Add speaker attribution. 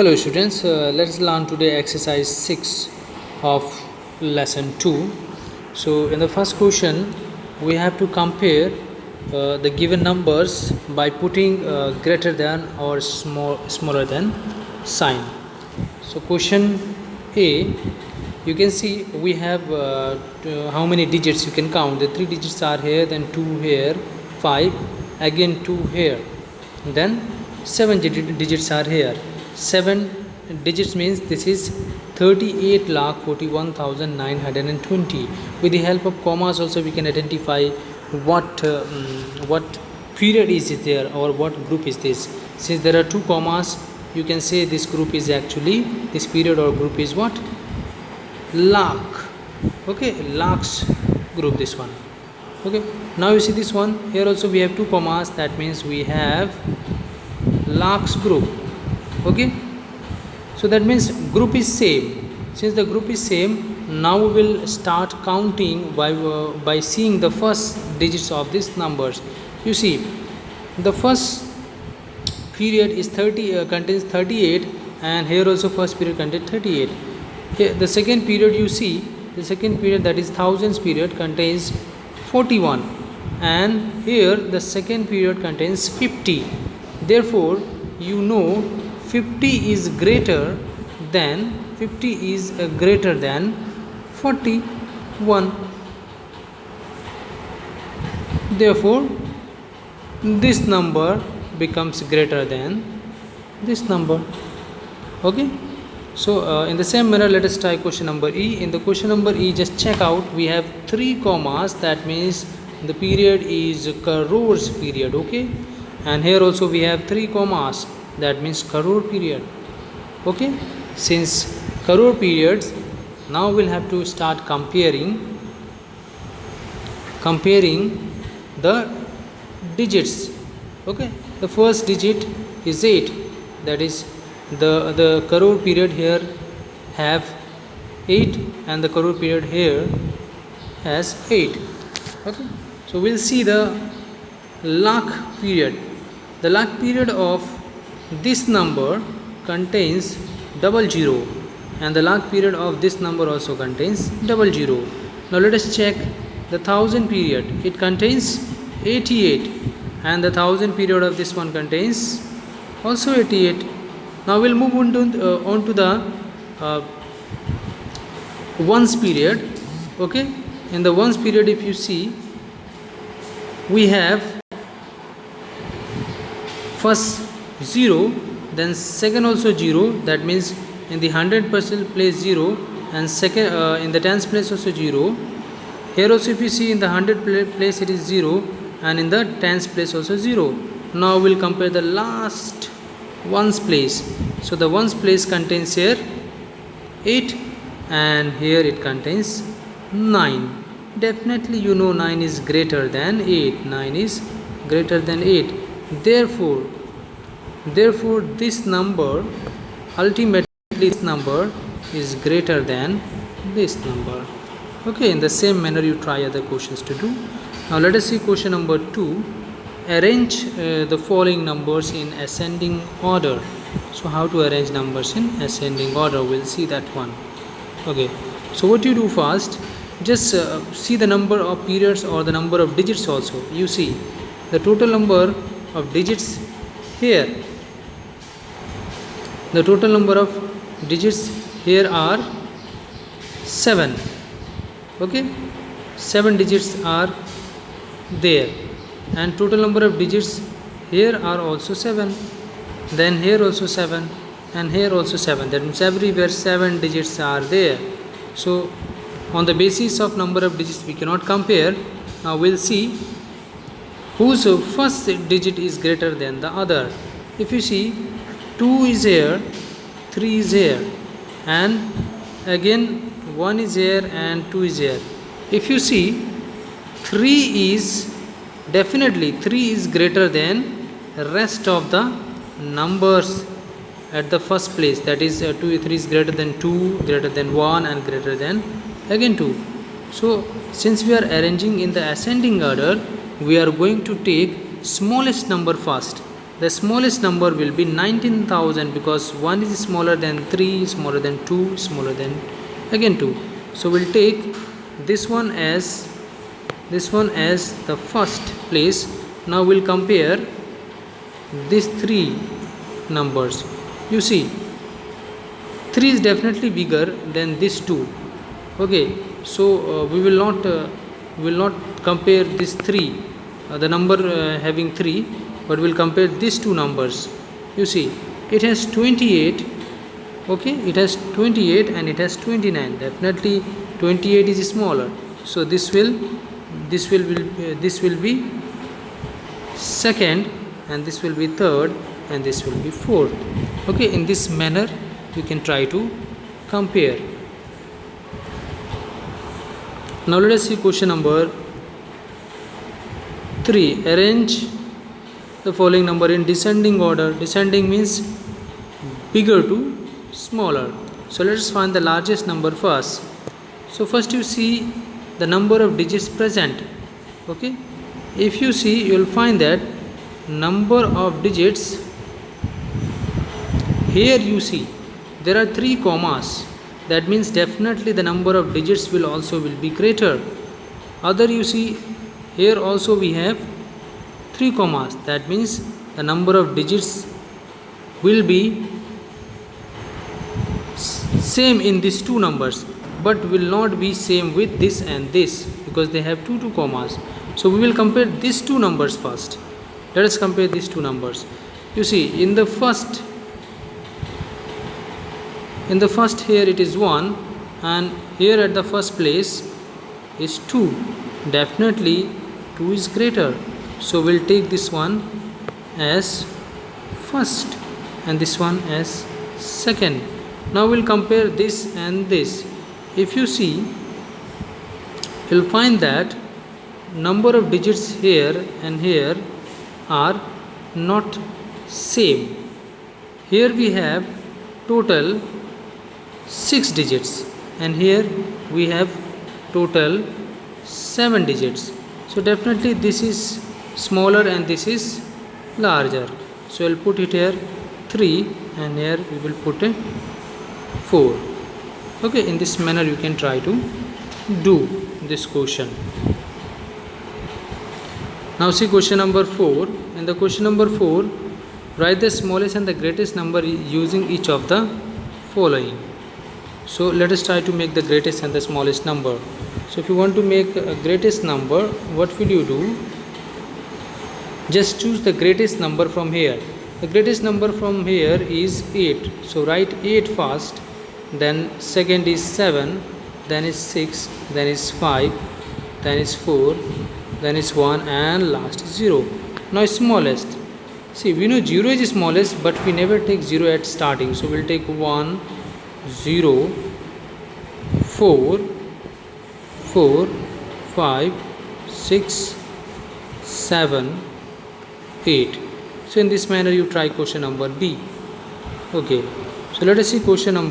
Speaker 1: Hello students, let's learn today exercise 6 of lesson 2. So in the first question we have to compare the given numbers by putting greater than or smaller than sign. So question A, you can see we have how many digits you can count. The 3 digits are here, then 2 here, 5, again 2 here, then 7 digits are here. 7 digits means this is 38,41,920. With the help of commas also we can identify what period is it there or what group is this. Since there are 2 commas, you can say this group is actually, this period or group is what? Lakh. Okay, lakhs group, this one. Okay, now you see this one, here also we have 2 commas, that means we have lakhs group. Okay, so that means group is same. Since the group is same, now we will start counting by seeing the first digits of these numbers. You see, the first period is contains 38, and here also first period contains 38. Here the second period, you see, the second period, that is thousands period, contains 41, and here the second period contains 50. Therefore you know 50 is greater than 41. Therefore this number becomes greater than this number. Okay, so in the same manner, let us try question number E. In the question number E, just check out, we have 3 commas, that means the period is crores period. Okay, and here also we have 3 commas, that means crore period. Okay, since crore periods, now we'll have to start comparing the digits. Okay, the first digit is 8, that is the crore period here have 8 and the crore period here has 8. Okay, so we'll see the lakh period. The lakh period of this number contains 00, and the lakh period of this number also contains 00. Now let us check the thousand period. It contains 88, and the thousand period of this one contains also 88. Now we'll move on to the ones period. Okay, in the ones period, if you see, we have first 0, then second also 0, that means in the 100% place 0, and second in the tens place also 0. Here also if you see, in the 100 place it is 0, and in the tens place also 0. Now we'll compare the last ones place. So the ones place contains here 8, and here it contains 9. Definitely you know 9 is greater than 8. 9 is greater than 8. Therefore this number, ultimately this number is greater than this number. Okay, in the same manner you try other questions to do. Now let us see question number 2. Arrange the following numbers in ascending order. So how to arrange numbers in ascending order, we'll see that one. Okay, so what you do first, just see the number of periods or the number of digits also. You see the total number of digits here. The total number of digits here are 7. Okay, 7 digits are there, and total number of digits here are also 7, then here also 7, and here also 7. That means everywhere 7 digits are there. So on the basis of number of digits we cannot compare. Now we'll see whose first digit is greater than the other. If you see, 2 is here, 3 is here, and again 1 is here and 2 is here. If you see, 3 is greater than rest of the numbers at the first place, that is 3 is greater than 2, greater than 1, and greater than again 2. So since we are arranging in the ascending order, we are going to take smallest number first. the smallest number will be 19,000, because 1 is smaller than 3, smaller than 2, smaller than again 2. So we'll take this one as the first place. Now we'll compare these three numbers. You see, 3 is definitely bigger than this 2. Okay, so we will not compare this 3, the number having 3, but we'll compare these two numbers. You see, it has 28. Okay, it has 28 and it has 29. Definitely 28 is smaller, so this will be second, and this will be third, and this will be fourth. Okay, in this manner you can try to compare. Now let us see question number 3. Arrange the following number in descending order. Descending means bigger to smaller. So let us find the largest number first. So first you see the number of digits present. Okay, if you see, you will find that number of digits, here you see there are 3 commas. That means definitely the number of digits will be greater. Other, you see, here also we have 3 commas. That means the number of digits will be same in these two numbers, but will not be same with this and this, because they have two commas. So we will compare these two numbers first. Let us compare these two numbers. You see, in the first here it is 1, and here at the first place is 2. Definitely 2 is greater, so we'll take this one as first and this one as second. Now we'll compare this and this. If you see, you'll find that number of digits here and here are not same. Here we have total 6 digits, and here we have total 7 digits. So definitely this is smaller and this is larger. So I'll put it here 3, and here we will put a 4. Okay, in this manner you can try to do this question. Now see question number 4. In the question number 4, write the smallest and the greatest number using each of the following. So let us try to make the greatest and the smallest number. So if you want to make a greatest number, what will you do? Just choose the greatest number from here. The greatest number from here is 8. So write 8 first, then second is 7, then is 6, then is 5, then is 4, then is 1, and last is 0. Now smallest. See, we know 0 is smallest, but we never take 0 at starting. So we'll take 1, 0, 4, 4, 5, 6, 7, 8. So in this manner you try question number B. Okay, so let us see question number